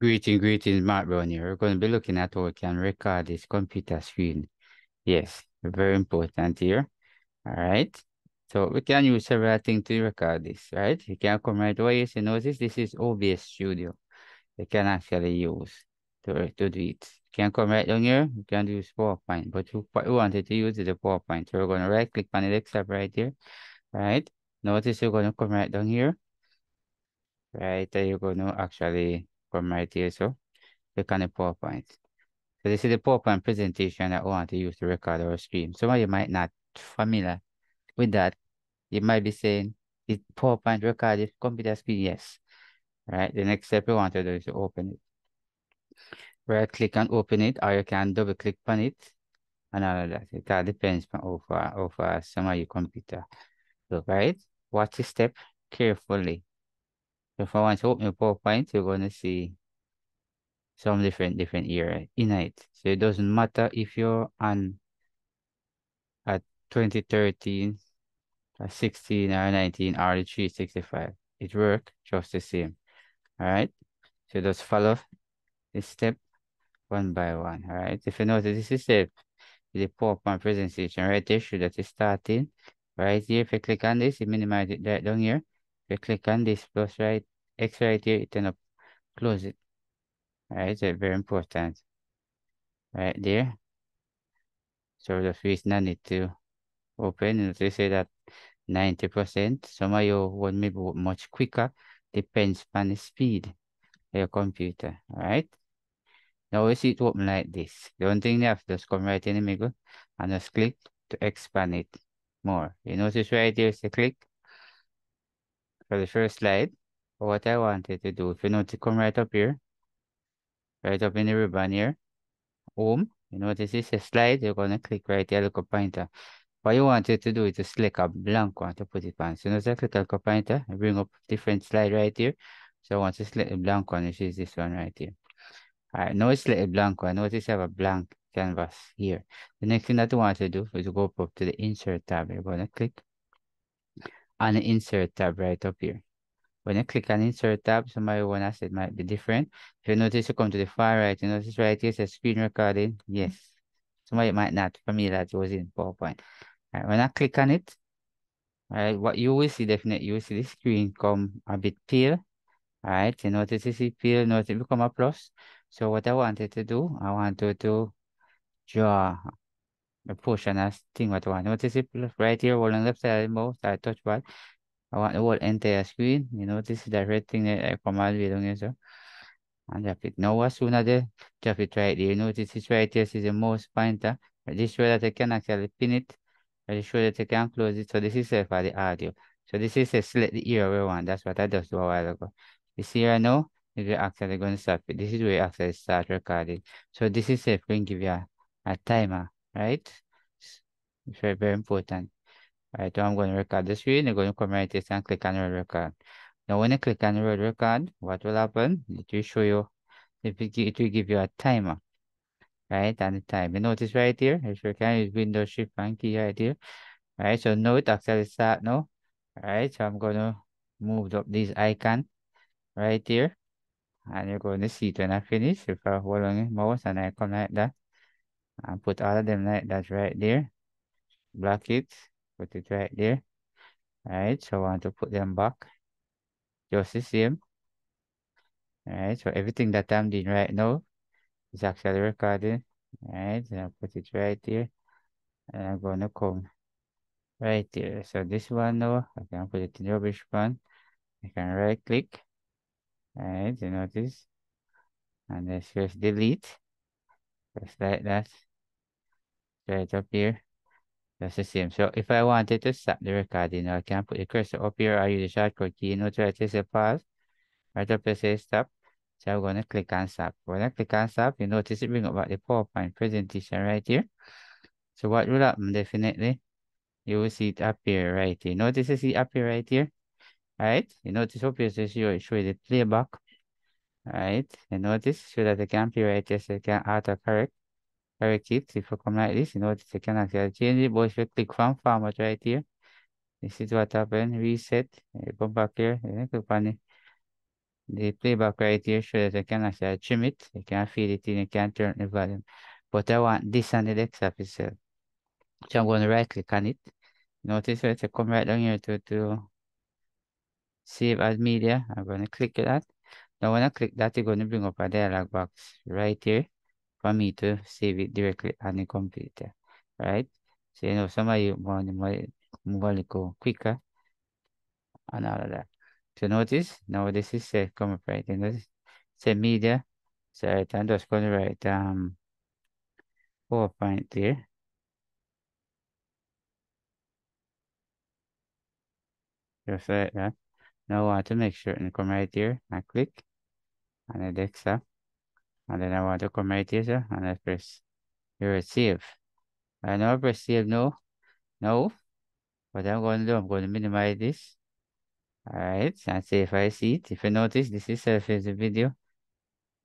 Greetings, Mark Brown here. We're going to be looking at how we can record this computer screen. Yes, very important here. All right. So we can use several things to record this, right? You can come right away. You notice this is OBS Studio. You can actually use to do it. You can come right down here. You can use PowerPoint, but what we wanted to use is the PowerPoint. So we're going to right click on the desktop right here. All right. Notice you're going to come right down here. Right. There you're going to actually come right here. So click on the PowerPoint. So this is the PowerPoint presentation that we want to use to record our stream. Some of you might not familiar with that. You might be saying, is PowerPoint recorded computer screen? Yes. Right. The next step we want to do is to open it. Right click and open it, or you can double click on it and all of that. It all depends on how fast some of your computer. So right, watch the step carefully. So if I want to open your PowerPoint, you're gonna see some different here in it. So it doesn't matter if you're on at 2013, 16 or 19 or the 365. It works just the same. All right. So just follow this step one by one. All right. If you notice, this is the PowerPoint presentation right there. Show that it's starting. Right here. If you click on this, you minimize it right down here. If you click on this plus right X right here, it turn up, close it. All right. So very important. Right there. So the reason I need to open, and they say that 90%. Some of you would maybe much quicker, depends on the speed of your computer. All right. Now we see it open like this. The only thing you have to just come right in the middle and just click to expand it more. You notice right here is the click for the first slide. But what I wanted to do, if you notice, come right up here, right up in the ribbon here, home. You notice this is a slide, you're gonna click right here, look a pointer. What you wanted to do is to select a blank one to put it on. So now I click on the pointer, I bring up different slide right here. So I want to select the blank one, which is this one right here. All right, now it's select a blank one. Notice I have a blank canvas here. The next thing that you want to do is to go up to the insert tab. You're gonna click on the insert tab right up here. When you click on insert tab, somebody wanna say it might be different. If you notice you come to the far right, you notice right here it says screen recording. Yes. Somebody might not familiar that was in PowerPoint. All right, when I click on it, alright, what you will see definitely, you will see the screen come a bit pale. Alright, you notice it pale, notice it become a plus. So what I wanted to do, I wanted to draw a portion as thing what I want. Notice it right here, hold on left side of the mouse, I touch bad. I want the whole entire screen. You notice that red thing that I come all the way down here, so and drop it. Now as soon as I drop it right there, you notice it's right here, this is the mouse pointer. This way that I can actually pin it. I show that I can close it. So this is for the audio. So this is a select the ear we want. That's what I just do a while ago. You see right now, if you're actually going to stop it. This is where you actually start recording. So this is going to give you a timer, right? It's very, very important. Right, so I'm going to record the screen. You're going to come right here and click on the record. Now when you click on the record, what will happen? It will show you, it will give you a timer, right? And the time. You notice right here, if you can use Windows Shift and key right here. Alright, so now it actually start now. Alright, so I'm gonna move up this icon right here. And you're going to see it when I finish. If I hold on the mouse and icon like that. And put all of them like that right there. Block it. Put it right there. Alright, so I want to put them back. Just the same. Alright, so everything that I'm doing right now is actually recording. Alright, so I put it right there. And I'm gonna come right there. So this one now, I can put it in the rubbish one. I can right click. Alright, you notice. And let's just delete. Just like that. Right up here. That's the same. So if I wanted to stop the recording, I can put the cursor up here. I use the shortcut key. Note right here say pause. Right up here say stop. So I'm gonna click on stop. When I click on stop, you notice it bring up the PowerPoint presentation right here. So what will happen definitely? You will see it appear right here. Notice you see it appear right here. Alright. You notice up here says show you the playback. Alright. You notice so that the can appear right here so you can auto correct. Correct it. If you come like this, you notice you can actually change it. But if you click from format right here, this is what happened. Reset. You come back here. You click on it. The playback right here shows I can actually trim it, you can feed it in, you can turn the volume. But I want this on the desktop itself. So I'm going to right click on it. Notice where to come right down here to save as media. I'm going to click that. Now when I click that, it's going to bring up a dialog box right here for me to save it directly on the computer. Right? So you know some of you want to move a little quicker and all of that. So notice now this is set come up right in this say media. So right, I'm just going to write PowerPoint there. Just like that. Now I want to make sure and come right here and click on the desktop. And then I want to come right here, sir, and I press here save. I know I press save no. No. What I'm going to do, I'm going to minimize this. Alright, and see if I see it. If you notice, this is self-is the video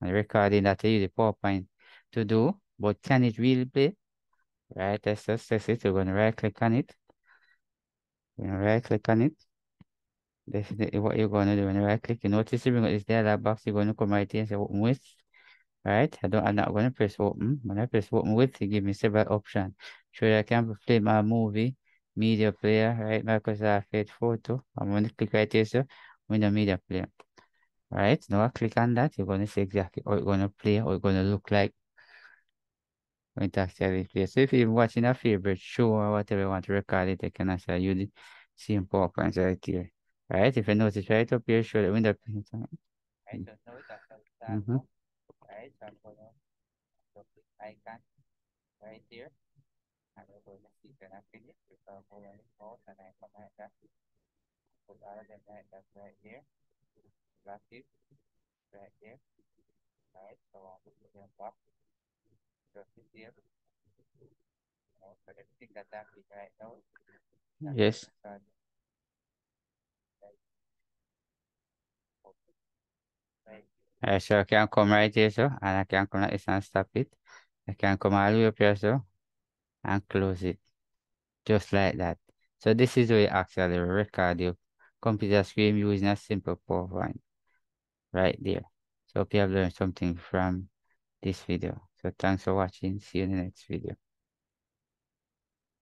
and recording that I use the PowerPoint to do. But can it really play? Right, let's just test it. We're going to right click on it. We're going to right click on it. This is what you're going to do when you right click. You notice you bring up this dialog box, you're going to come right here and say open with. Right, I'm not going to press open. When I press open with, it gives me several options. Show I can play my movie, media player, right? Microsoft Edge photo. I'm going to click right here, so window media player. Right, now I click on that, you're going to see exactly how it's going to play, how it's going to look like when it actually plays. So if you're watching a favorite show or whatever you want to record it, you can actually use the same PowerPoint right here. Right, if you notice right up here, show the window. Right, so now it's actually right, so I'm going to click icon right here. And we're going to see can I finish because I'm going to pause and I come like that. Put all of them like that right here. Plastic right here. Right, so I'm going to put them back. Just here. So everything that I'm doing right now. Yes. So I can come right here, so, and I can come like this and stop it. I can come all the way up here, so, and close it. Just like that. So this is where you actually record your computer screen using a simple PowerPoint right there. So hope you have learned something from this video. So thanks for watching. See you in the next video.